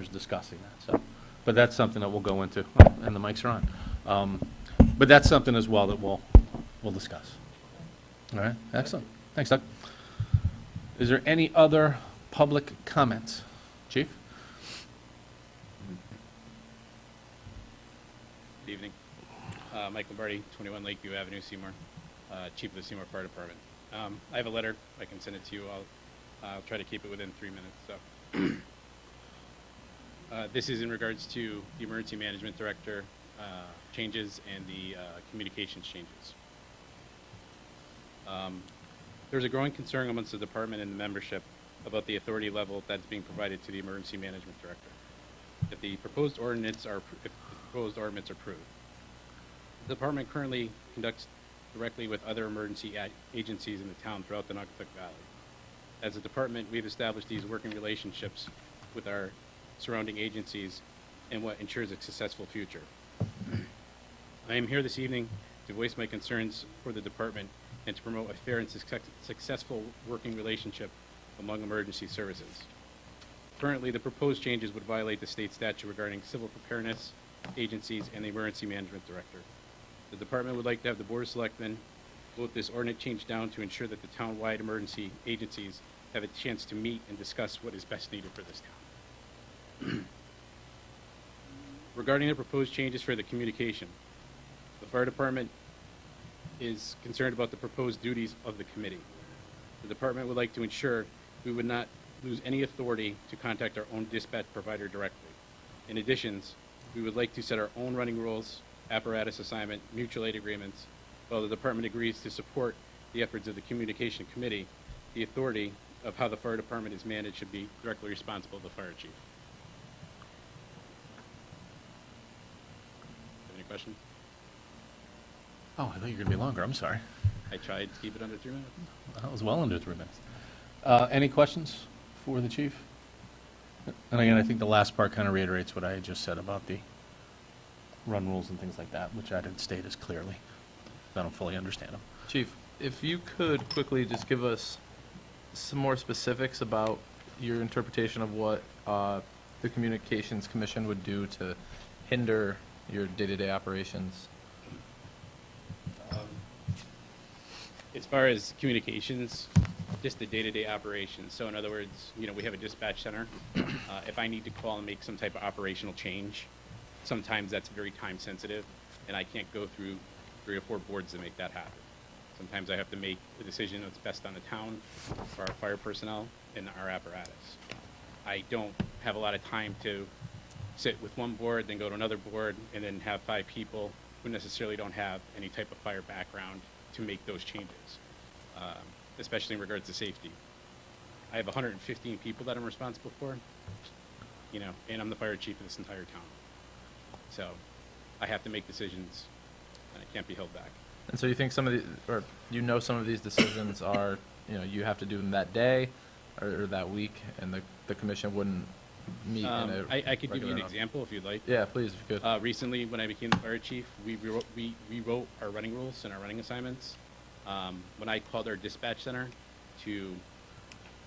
discussing that, so. But that's something that we'll go into, and the mics are on. But that's something as well that we'll discuss. All right, excellent. Thanks, Doug. Is there any other public comments? Chief? Good evening. Mike Lombardi, 21 Lakeview Avenue, Seymour, Chief of the Seymour Fire Department. I have a letter. I can send it to you. I'll try to keep it within 3 minutes. So, this is in regards to the Emergency Management Director changes and the communications changes. There's a growing concern amongst the department and the membership about the authority level that's being provided to the Emergency Management Director. If the proposed ordinance are approved, the department currently conducts directly with other emergency agencies in the town throughout the Naugatuck Valley. As a department, we've established these working relationships with our surrounding agencies and what ensures a successful future. I am here this evening to voice my concerns for the department and to promote a fair and successful working relationship among emergency services. Currently, the proposed changes would violate the state statute regarding civil preparedness agencies and the Emergency Management Director. The department would like to have the Board of Selectmen vote this ordinance change down to ensure that the town-wide emergency agencies have a chance to meet and discuss what is best needed for this town. Regarding the proposed changes for the communication, the fire department is concerned about the proposed duties of the committee. The department would like to ensure we would not lose any authority to contact our own dispatch provider directly. In addition, we would like to set our own running rules, apparatus assignment, mutual aid agreements. While the department agrees to support the efforts of the communication committee, the authority of how the fire department is managed should be directly responsible to the fire chief. Have any questions? Oh, I thought you were going to be longer. I'm sorry. I tried to keep it under 3 minutes. That was well under 3 minutes. Any questions for the chief? And again, I think the last part kind of reiterates what I had just said about the run rules and things like that, which I didn't state as clearly. I don't fully understand them. Chief, if you could quickly just give us some more specifics about your interpretation of what the Communications Commission would do to hinder your day-to-day operations. As far as communications, just the day-to-day operations. So in other words, you know, we have a dispatch center. If I need to call and make some type of operational change, sometimes that's very time sensitive, and I can't go through 3 or 4 boards to make that happen. Sometimes I have to make the decision that's best on the town, for our fire personnel, and our apparatus. I don't have a lot of time to sit with one board, then go to another board, and then have 5 people who necessarily don't have any type of fire background to make those changes, especially in regards to safety. I have 115 people that I'm responsible for, you know, and I'm the fire chief of this entire town. So I have to make decisions, and I can't be held back. And so you think some of the, or you know some of these decisions are, you know, you have to do them that day or that week, and the commission wouldn't meet in a I could give you an regular- example if you'd like. Yeah, please, if you could. Recently, when I became the fire chief, we rewrote our running rules and our running assignments. When I called our dispatch center to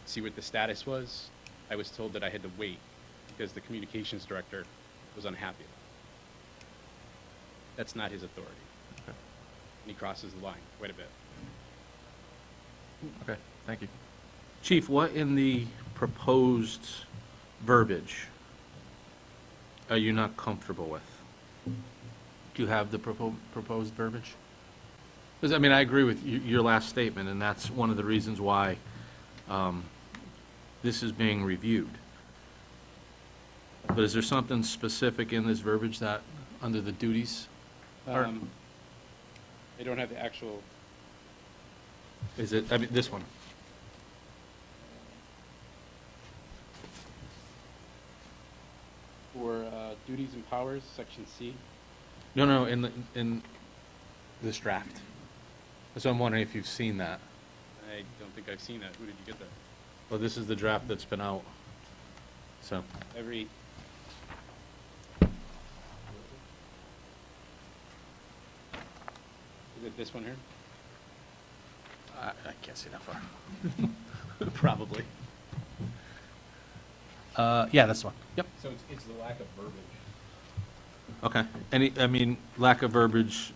see what the status was, I was told that I had to wait because the communications director was unhappy. That's not his authority. Okay. And he crosses the line quite a bit. Okay, thank you. Chief, what in the proposed verbiage are you not comfortable with? Do you have the proposed verbiage? Because, I mean, I agree with your last statement, and that's one of the reasons why this is being reviewed. But is there something specific in this verbiage that, under the duties? I don't have the actual. Is it, I mean, this one? For duties and powers, section C. No, in this draft. So I'm wondering if you've seen that. I don't think I've seen that. Who did you get that? Well, this is the draft that's been out. So, Every. Is it this one here? I can't see that far. Probably. Yeah, that's the one. Yep. So it's the lack of verbiage. Okay. Lack of verbiage,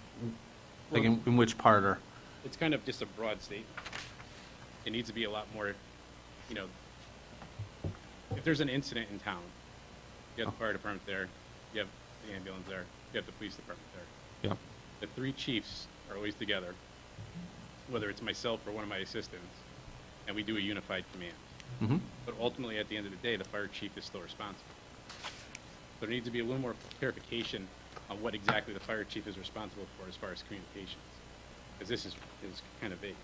like in which part or? It's kind of just a broad statement. It needs to be a lot more, you know, if there's an incident in town, you have the fire department there, you have the ambulance there, you have the police department there. Yeah. The three chiefs are always together, whether it's myself or one of my assistants, and we do a unified command. Mm-hmm. But ultimately, at the end of the day, the fire chief is still responsible. So there needs to be a little more clarification on what exactly the fire chief is responsible for as far as communications, because this is kind of vague.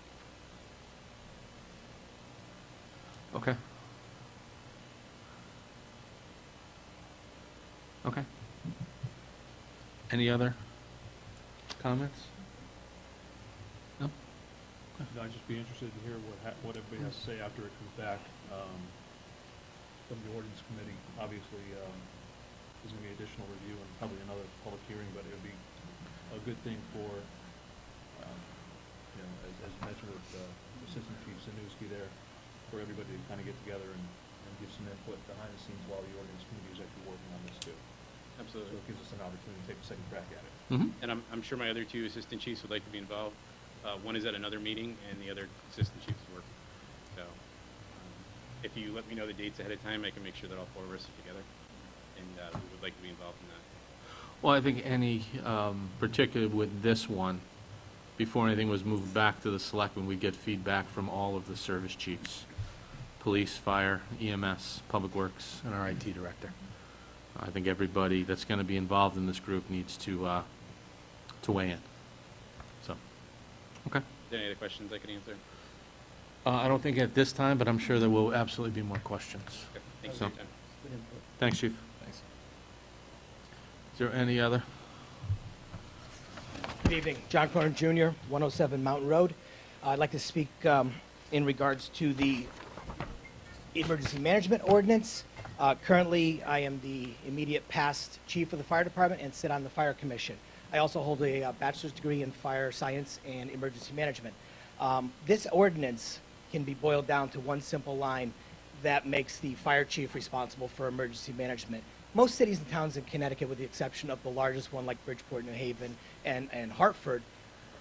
Okay. Okay. Any other comments? No? No, I'd just be interested to hear what everybody has to say after it comes back. From the ordinance committee, obviously, there's gonna be additional review and probably another public hearing, but it would be a good thing for, as mentioned with Assistant Chief Zanussi there, for everybody to kind of get together and give some input behind the scenes while the ordinance committee is actually working on this too. So Absolutely. it gives us an opportunity to take a second crack at it. Mm-hmm. And I'm sure my other two assistant chiefs would like to be involved. One is at another meeting, and the other assistant chief is working. So if you let me know the dates ahead of time, I can make sure that all four of us are together, and we would like to be involved in that. Well, I think particularly with this one, before anything was moved back to the selectmen, we get feedback from all of the service chiefs, police, fire, EMS, Public Works, and our IT director. I think everybody that's going to be involved in this group needs to weigh in. So, okay. Is there any other questions I could answer? I don't think at this time, but I'm sure there will absolutely be more questions. Okay. Thank you So- for your time. Thanks, Chief. Thanks. Is there any other? Good evening. John Cronin Jr., 107 Mountain Road. I'd like to speak in regards to the emergency management ordinance. Currently, I am the immediate past chief of the fire department and sit on the fire commission. I also hold a bachelor's degree in fire science and emergency management. This ordinance can be boiled down to one simple line that makes the fire chief responsible for emergency management. Most cities and towns in Connecticut, with the exception of the largest one like Bridgeport, New Haven, and Hartford,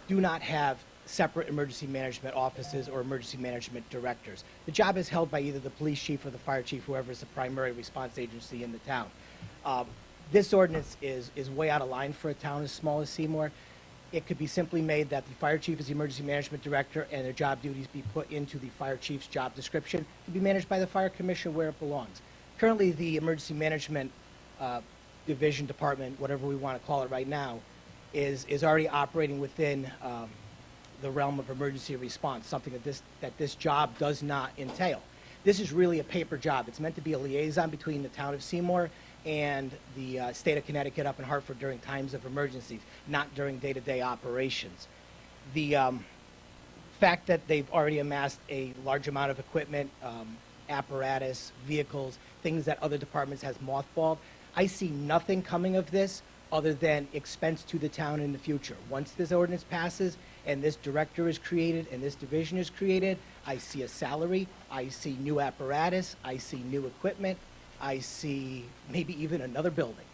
do not have separate emergency management offices or emergency management directors. The job is held by either the police chief or the fire chief, whoever is the primary response agency in the town. This ordinance is way out of line for a town as small as Seymour. It could be simply made that the fire chief is the emergency management director and their job duties be put into the fire chief's job description to be managed by the fire commission where it belongs. Currently, the emergency management division, department, whatever we want to call it right now, is already operating within the realm of emergency response, something that this job does not entail. This is really a paper job. It's meant to be a liaison between the town of Seymour and the state of Connecticut up in Hartford during times of emergencies, not during day-to-day operations. The fact that they've already amassed a large amount of equipment, apparatus, vehicles, things that other departments has mothballed, I see nothing coming of this other than expense to the town in the future. Once this ordinance passes and this director is created and this division is created, I see a salary, I see new apparatus, I see new equipment, I see maybe even another building.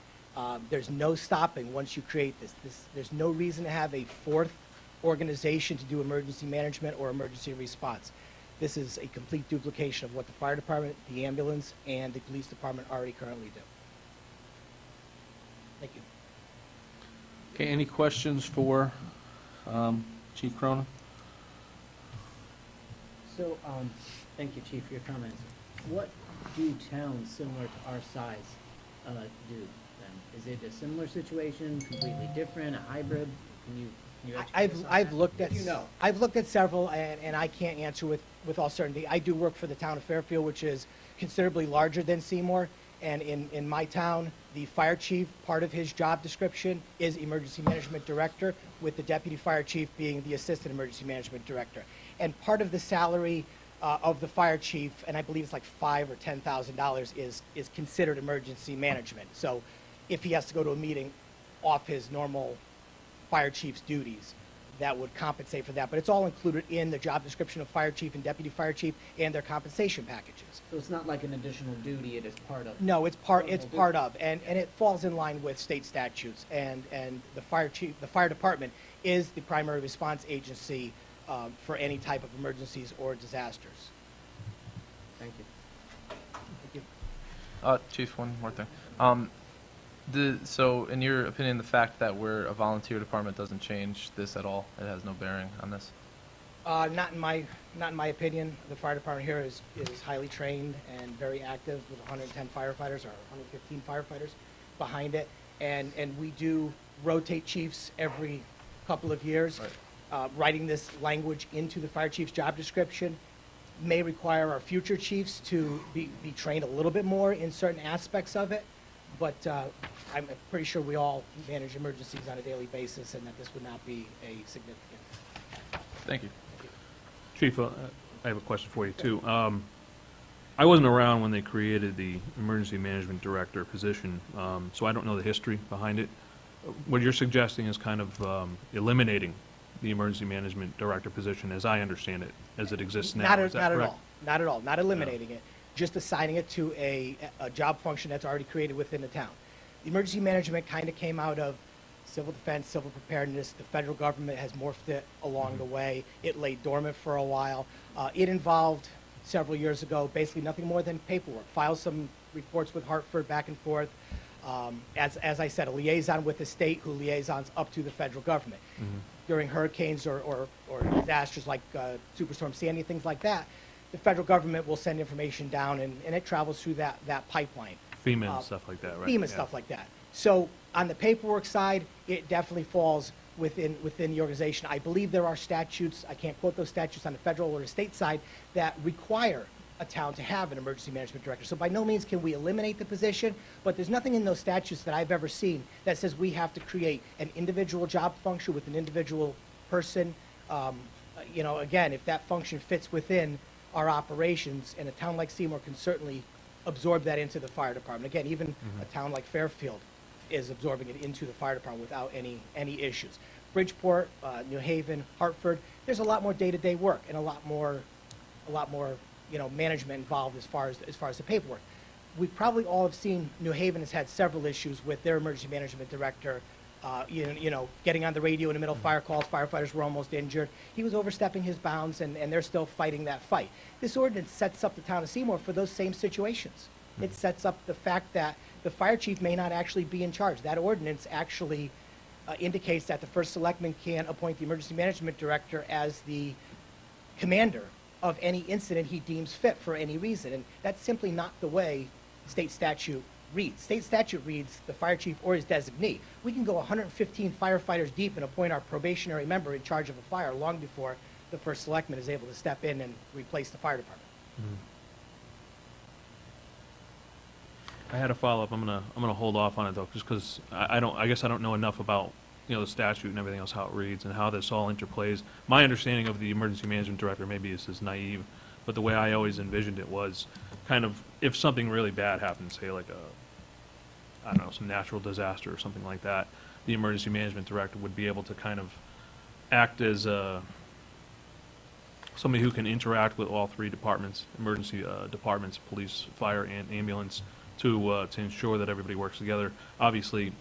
There's no stopping once you create this. There's no reason to have a fourth organization to do emergency management or emergency response. This is a complete duplication of what the fire department, the ambulance, and the police department already currently do. Thank you. Okay, any questions for Chief Cronin? So, thank you, Chief, for your comments. What do towns similar to our size do then? Is it a similar situation, completely different, a hybrid? Can you educate us on I've that? looked at If you know. I've looked at several, and I can't answer with all certainty. I do work for the town of Fairfield, which is considerably larger than Seymour. And in my town, the fire chief, part of his job description is emergency management director, with the deputy fire chief being the assistant emergency management director. And part of the salary of the fire chief, and I believe it's like $5,000 or $10,000, is considered emergency management. So if he has to go to a meeting off his normal fire chief's duties, that would compensate for that. But it's all included in the job description of fire chief and deputy fire chief and their compensation packages. So it's not like an additional duty, it is part of? No, it's part of, and it falls in line with state statutes, and the fire chief, the fire department is the primary response agency for any type of emergencies or disasters. Thank you. Thank you. Chief, one more thing. So in your opinion, the fact that we're a volunteer department doesn't change this at all? It has no bearing on this? Not in my opinion. The fire department here is highly trained and very active with 110 firefighters or 115 firefighters behind it. And we do rotate chiefs every couple of years. Right. Writing this language into the fire chief's job description may require our future chiefs to be trained a little bit more in certain aspects of it. But I'm pretty sure we all manage emergencies on a daily basis and that this would not be a significant. Thank you. Chief, I have a question for you, too. I wasn't around when they created the emergency management director position, so I don't know the history behind it. What you're suggesting is kind of eliminating the emergency management director position, as I understand it, as it exists now. Is that Not at correct? all. Not at all. Not eliminating it. Just assigning it to a job function that's already created within the town. The emergency management kind of came out of civil defense, civil preparedness. The federal government has morphed it along the way. It lay dormant for a while. It involved, several years ago, basically nothing more than paperwork. File some reports with Hartford back and forth. As I said, a liaison with the state who liaisons up to the federal government. During hurricanes or disasters like Superstorm Sandy, things like that, the federal government will send information down and it travels through that pipeline. FEMA and stuff like that, right? FEMA Yeah. stuff like that. So on the paperwork side, it definitely falls within the organization. I believe there are statutes, I can't quote those statutes on the federal or the state side, that require a town to have an emergency management director. So by no means can we eliminate the position, but there's nothing in those statutes that I've ever seen that says we have to create an individual job function with an individual person. Again, if that function fits within our operations, and a town like Seymour can certainly absorb that into the fire department. Again, even a town like Fairfield is absorbing it into the fire department without any issues. Bridgeport, New Haven, Hartford, there's a lot more day-to-day work and a lot more management involved as far as the paperwork. We probably all have seen New Haven has had several issues with their emergency management director. Getting on the radio in the middle of fire calls, firefighters were almost injured. He was overstepping his bounds, and they're still fighting that fight. This ordinance sets up the town of Seymour for those same situations. It sets up the fact that the fire chief may not actually be in charge. That ordinance actually indicates that the first selectman can appoint the emergency management director as the commander of any incident he deems fit for any reason. And that's simply not the way state statute reads. State statute reads the fire chief or his designee. We can go 115 firefighters deep and appoint our probationary member in charge of a fire long before the first selectman is able to step in and replace the fire department. I had a follow-up. I'm gonna hold off on it though, just because I guess I don't know enough about the statute and everything else, how it reads and how this all interplays. My understanding of the emergency management director, maybe this is naive, but the way I always envisioned it was kind of if something really bad happened, say like some natural disaster or something like that, the emergency management director would be able to kind of act as somebody who can interact with all three departments, emergency departments, police, fire, and ambulance, to ensure that everybody works together. Obviously,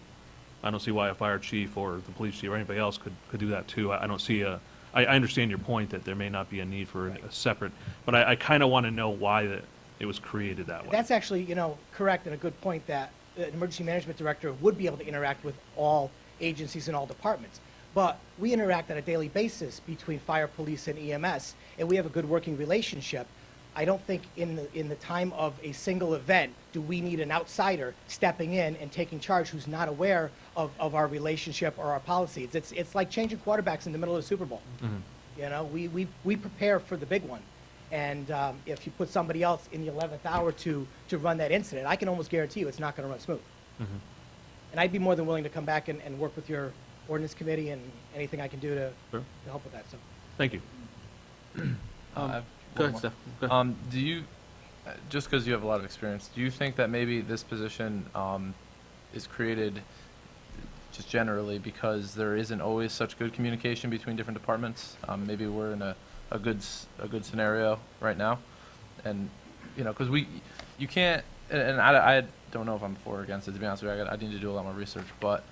I don't see why a fire chief or the police chief or anybody else could do that too. I don't see I understand your point that there may not be a need for a separate, but I kind of want to know why it was created that way. That's actually, correct and a good point that the emergency management director would be able to interact with all agencies and all departments. But we interact on a daily basis between fire, police, and EMS, and we have a good working relationship. I don't think in the time of a single event do we need an outsider stepping in and taking charge who's not aware of our relationship or our policies. It's like changing quarterbacks in the middle of the Super Bowl. We prepare for the big one. And if you put somebody else in the 11th hour to run that incident, I can almost guarantee you it's not going to run smooth. And I'd be more than willing to come back and work with your ordinance committee and anything I can do to help with that. So, Thank you. Go ahead, Steph. Go ahead. Do you, just because you have a lot of experience, do you think that maybe this position is created just generally, because there isn't always such good communication between different departments. Maybe we're in a good scenario right now, and because you can't, and I don't know if I'm for or against it, to be honest with you. I need to do a lot more research, but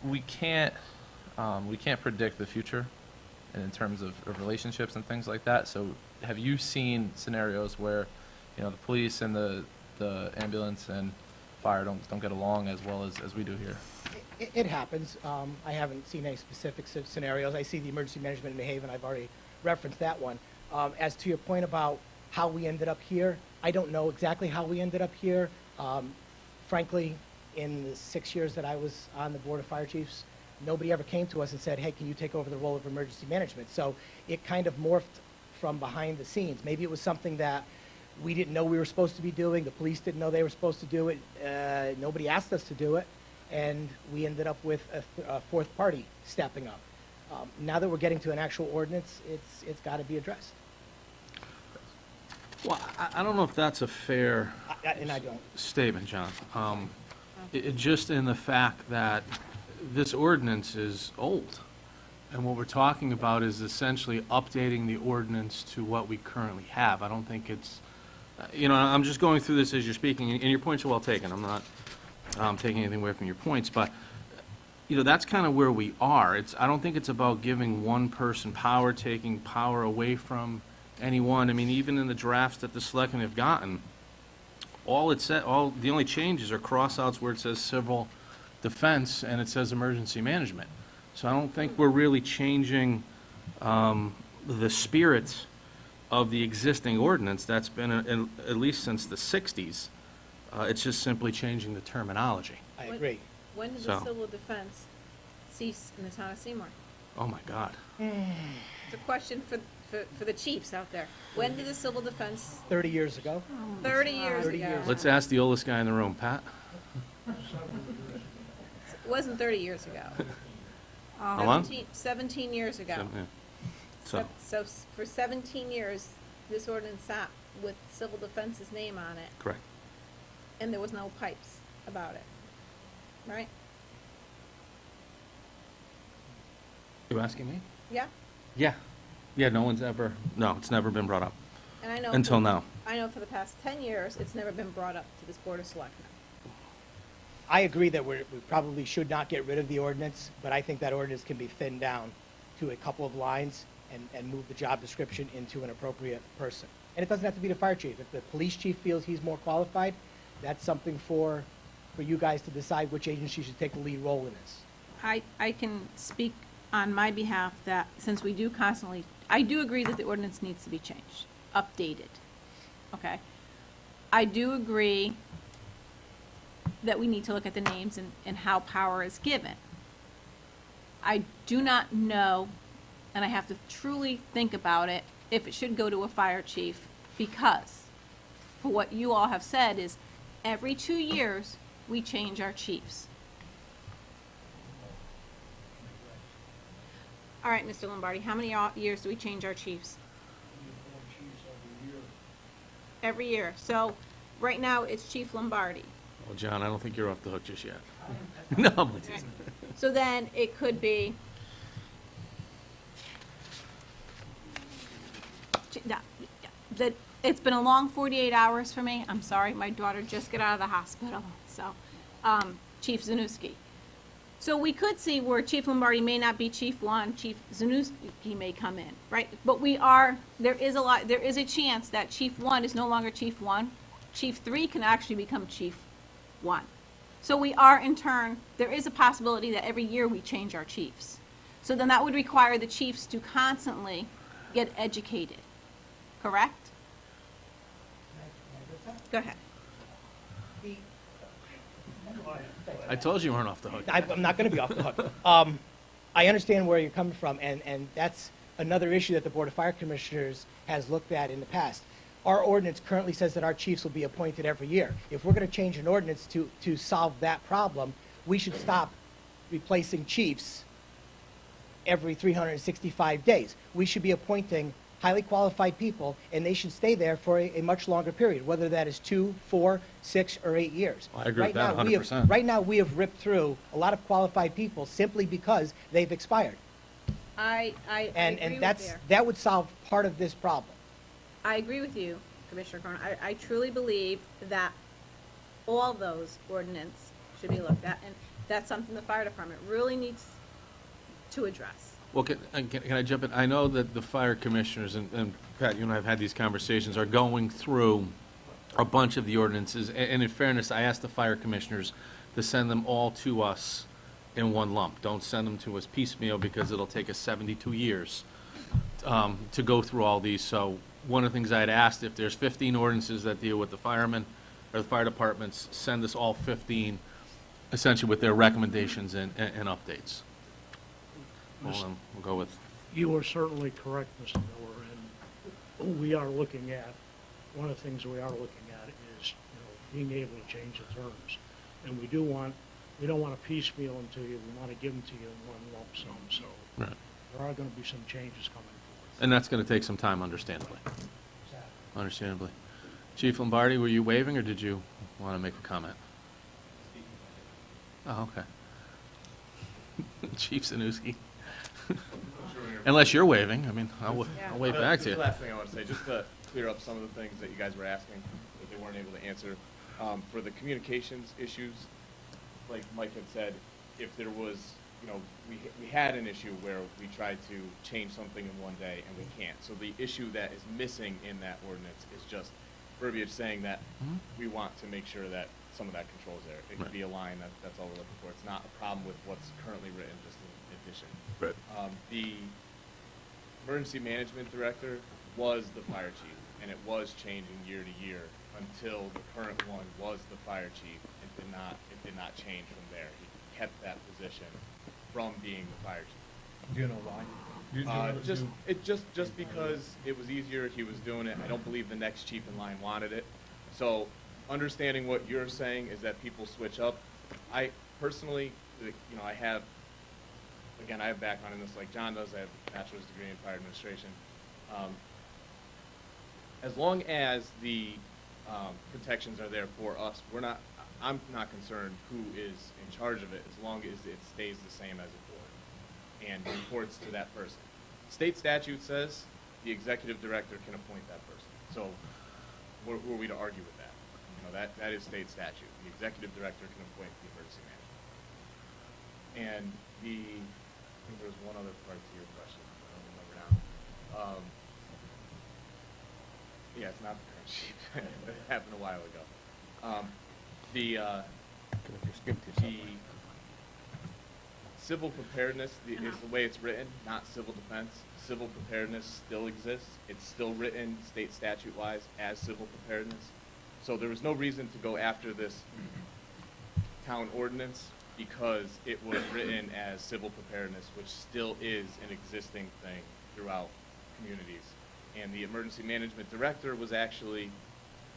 we can't predict the future in terms of relationships and things like that. So have you seen scenarios where the police and the ambulance and fire don't get along as well as we do here? It happens. I haven't seen any specific scenarios. I see the emergency management in New Haven. I've already referenced that one. As to your point about how we ended up here, I don't know exactly how we ended up here. Frankly, in the 6 years that I was on the Board of Fire Chiefs, nobody ever came to us and said, hey, can you take over the role of emergency management? So it kind of morphed from behind the scenes. Maybe it was something that we didn't know we were supposed to be doing. The police didn't know they were supposed to do it. Nobody asked us to do it. And we ended up with a fourth party stepping up. Now that we're getting to an actual ordinance, it's got to be addressed. Well, I don't know if that's a fair And I don't. statement, John. Just in the fact that this ordinance is old, and what we're talking about is essentially updating the ordinance to what we currently have. I don't think it's, I'm just going through this as you're speaking, and your points are well taken. I'm not taking anything away from your points, but, that's kind of where we are. I don't think it's about giving one person power, taking power away from anyone. I mean, even in the drafts that the Selectmen have gotten, the only changes are cross-outs where it says civil defense and it says emergency management. So I don't think we're really changing the spirit of the existing ordinance that's been at least since the 60s. It's just simply changing the terminology. I agree. When did So. the civil defense cease in the town of Seymour? Oh, my God. It's a question for the chiefs out there. When did the civil defense, 30 years ago. 30 years 30 ago? years. Let's ask the oldest guy in the room, Pat. It wasn't 30 years ago. How long? 17 years ago. Yeah. So, So for 17 years, this ordinance sat with civil defense's name on it, correct. and there was no pipes about it, right? You asking me? Yeah? Yeah. Yeah, it's never been brought up And I know. until now. I know for the past 10 years, it's never been brought up to this Board of Selectmen. I agree that we probably should not get rid of the ordinance, but I think that ordinance can be thinned down to a couple of lines and move the job description into an appropriate person. And it doesn't have to be the fire chief. If the police chief feels he's more qualified, that's something for you guys to decide which agency should take the lead role in this. I can speak on my behalf that since we do constantly, I do agree that the ordinance needs to be changed, updated, okay? I do agree that we need to look at the names and how power is given. I do not know, and I have to truly think about it, if it should go to a fire chief, because for what you all have said is every 2 years, we change our chiefs. All right, Mr. Lombardi, how many years do we change our chiefs? Every year. So right now, it's Chief Lombardi. Well, John, I don't think you're off the hook just yet. No, I'm teasing. So then it could be. That it's been a long 48 hours for me. I'm sorry, my daughter just got out of the hospital. So, Chief Zanussi. So we could see where Chief Lombardi may not be Chief 1, Chief Zanussi may come in, right? But there is a chance that Chief 1 is no longer Chief 1. Chief 3 can actually become Chief 1. So we are in turn, there is a possibility that every year we change our chiefs. So then that would require the chiefs to constantly get educated, correct? Go ahead. I told you you weren't off the hook. I'm not going to be off the hook. I understand where you're coming from, and that's another issue that the Board of Fire Commissioners has looked at in the past. Our ordinance currently says that our chiefs will be appointed every year. If we're going to change an ordinance to solve that problem, we should stop replacing chiefs every 365 days. We should be appointing highly qualified people, and they should stay there for a much longer period, whether that is 2, 4, 6, or 8 years. I agree with that Right now, we have- 100%. Right now, we have ripped through a lot of qualified people simply because they've expired. I And, agree and with that would solve part of this problem. I agree with you, Commissioner Cronin. I truly believe that all those ordinance should be looked at, and that's something the fire department really needs to address. Well, can I jump in? I know that the fire commissioners, and Pat, you and I have had these conversations, are going through a bunch of the ordinances, and in fairness, I asked the fire commissioners to send them all to us in one lump. Don't send them to us piecemeal, because it'll take us 72 years to go through all these. So one of the things I had asked, if there's 15 ordinances that deal with the firemen or the fire departments, send us all 15, essentially with their recommendations and updates. We'll go with, You are certainly correct, Mr. Miller, and we are looking at, one of the things we are looking at is, being able to change the terms. And we don't want to piecemeal them to you, we want to give them to you in one lump sum, so right. there are going to be some changes coming forth. And that's going to take some time, understandably. Understandably. Chief Lombardi, were you waving, or did you want to make a comment? Oh, okay. Chief Zanussi. Unless you're waving, I mean, I'll wave back to Just you. the last thing I want to say, just to clear up some of the things that you guys were asking that they weren't able to answer. For the communications issues, like Mike had said, if there was, we had an issue where we tried to change something in one day and we can't. So the issue that is missing in that ordinance is just verbiage saying that we want to make sure that some of that control is there. It could Right. be a line, that's all we're looking for. It's not a problem with what's currently written, just an addition. Right. The emergency management director was the fire chief, and it was changing year to year until the current one was the fire chief. It did not change from there. He kept that position from being the fire chief. Do you know why? Just because it was easier, he was doing it. I don't believe the next chief in line wanted it. So understanding what you're saying is that people switch up. I personally, I have background in this like John does. I have a bachelor's degree in fire administration. As long as the protections are there for us, I'm not concerned who is in charge of it, as long as it stays the same as before and reports to that person. State statute says the executive director can appoint that person. So who are we to argue with that? That is state statute. The executive director can appoint the emergency manager. And I think there was one other part to your question. I don't remember now. Yeah, it's not the current sheet. It happened a while ago. The civil preparedness is the way it's written, not civil defense. Civil preparedness still exists. It's still written state statute-wise as civil preparedness. So there was no reason to go after this town ordinance because it was written as civil preparedness, which still is an existing thing throughout communities. And the emergency management director was actually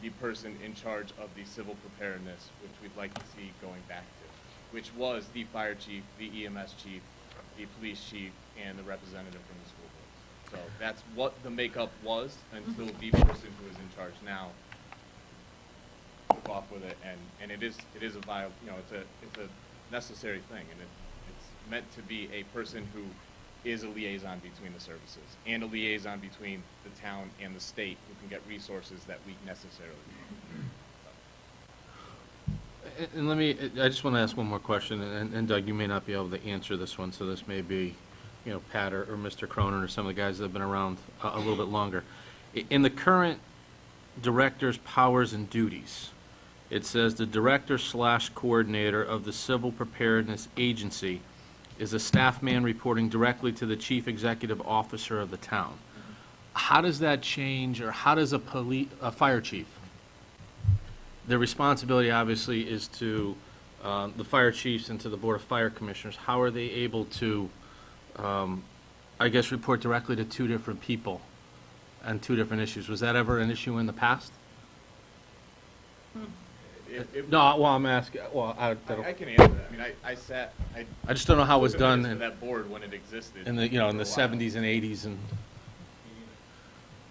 the person in charge of the civil preparedness, which we'd like to see going back to, which was the fire chief, the EMS chief, the police chief, and the representative from the school board. So that's what the makeup was until the person who is in charge now took off with it, and it is a viable, it's a necessary thing, and it's meant to be a person who is a liaison between the services and a liaison between the town and the state who can get resources that we necessarily need. And I just want to ask one more question, and Doug, you may not be able to answer this one, so this may be, Pat or Mr. Cronin or some of the guys that have been around a little bit longer. In the current director's powers and duties, it says the director/coordinator of the Civil Preparedness Agency is a staff man reporting directly to the chief executive officer of the town. How does that change, or how does a fire chief, their responsibility obviously is to the fire chiefs and to the Board of Fire Commissioners, how are they able to, report directly to two different people on two different issues? Was that ever an issue in the past? No, well, I'm asking, I can answer that. I mean, I just don't know how it was took done minutes in for that board when it existed. the, in the for a while. 70s and 80s and.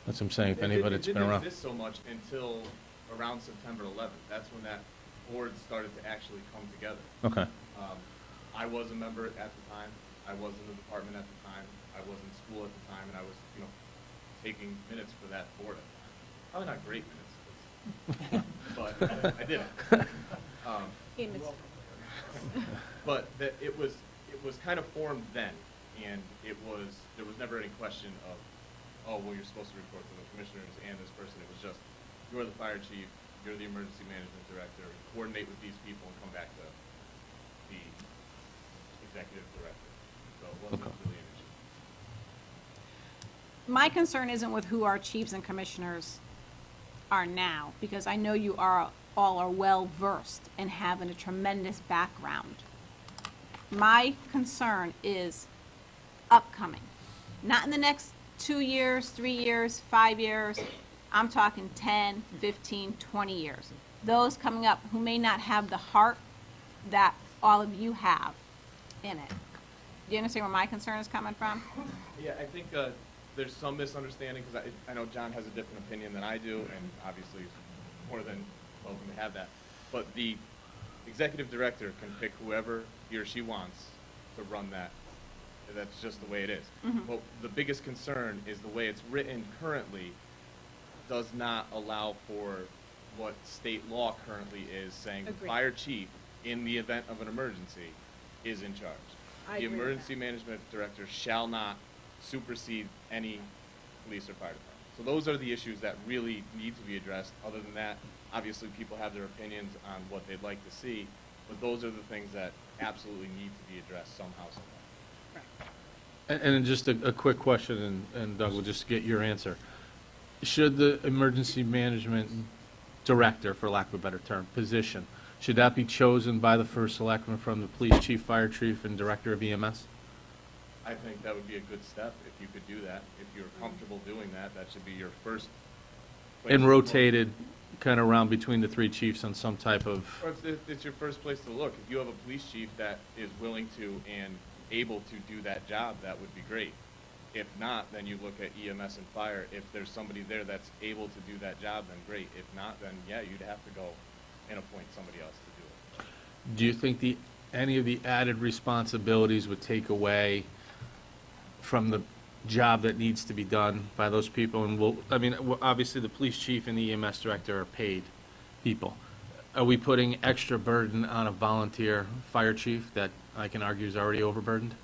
That's what I'm saying, if It anybody's been didn't around. exist so much until around September 11th. That's when that board started to actually come together. Okay, I was a member at the time. I was in the department at the time. I was in school at the time, and I was, taking minutes for that board at the time. Probably not great minutes, but I did it. He admits- But it was kind of formed then, and there was never any question of, oh, well, you're supposed to report to the commissioners and this person. It was just, you're the fire chief, you're the emergency management director, coordinate with these people and come back to the executive director. So it wasn't Okay. really an issue. My concern isn't with who our chiefs and commissioners are now, because I know you all are well-versed and have a tremendous background. My concern is upcoming, not in the next 2 years, 3 years, 5 years. I'm talking 10, 15, 20 years. Those coming up who may not have the heart that all of you have in it. Do you understand where my concern is coming from? Yeah, I think there's some misunderstanding, because I know John has a different opinion than I do, and obviously he's more than welcome to have that. But the executive director can pick whoever he or she wants to run that. That's just the way it is. But the biggest concern is the way it's written currently does not allow for what state law currently is, saying the Agreed. fire chief, in the event of an emergency, is in charge. I The agree with emergency management director shall not supersede any police or fire department. So those are the issues that really need to be addressed. Other than that, obviously people have their opinions on what they'd like to see, but those are the things that absolutely need to be addressed somehow, somewhere. and just a quick question, and Doug will just get your answer. Should the emergency management director, for lack of a better term, position, should that be chosen by the first selectman from the police chief, fire chief, and director of EMS? I think that would be a good step if you could do that. If you're comfortable doing that, that should be your first. place And to look. rotated kind of around between the three chiefs on some type of, Or if it's your first place to look. If you have a police chief that is willing to and able to do that job, that would be great. If not, then you look at EMS and fire. If there's somebody there that's able to do that job, then great. If not, then yeah, you'd have to go and appoint somebody else to do it. do you think any of the added responsibilities would take away from the job that needs to be done by those people? And obviously, the police chief and the EMS director are paid people. Are we putting extra burden on a volunteer fire chief that I can argue is already overburdened?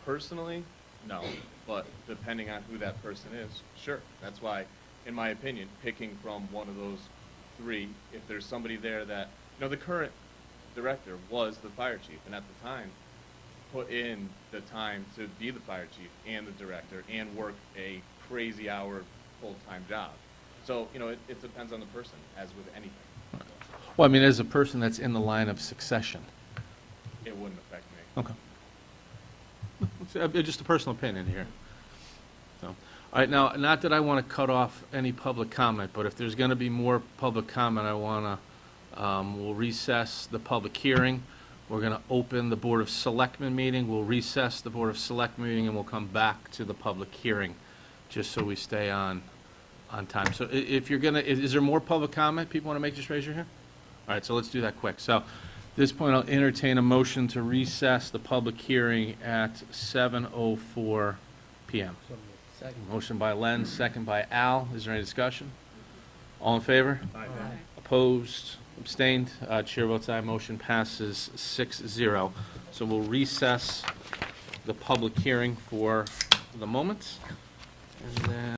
Personally, no, but depending on who that person is, sure. That's why, in my opinion, picking from one of those three, if there's somebody there that, the current director was the fire chief, and at the time, put in the time to be the fire chief and the director and work a crazy hour full-time job. So, it depends on the person, as with anything. Well, as a person that's in the line of succession. It wouldn't affect me. Okay. Just a personal opinion here. So, all right, now, not that I want to cut off any public comment, but if there's going to be more public comment, I want to, we'll recess the public hearing. We're going to open the Board of Selectmen meeting. We'll recess the Board of Selectmen meeting, and we'll come back to the public hearing, just so we stay on time. So if you're going to, is there more public comment people want to make? Just raise your hand. All right, so let's do that quick. So at this point, I'll entertain a motion to recess the public hearing at 7:04 PM. Second. Motion by Len, second by Al. Is there any discussion? All in favor? Aye. Opposed? Abstained? Chair votes aye. Motion passes 6-0. So we'll recess the public hearing for the moment. And then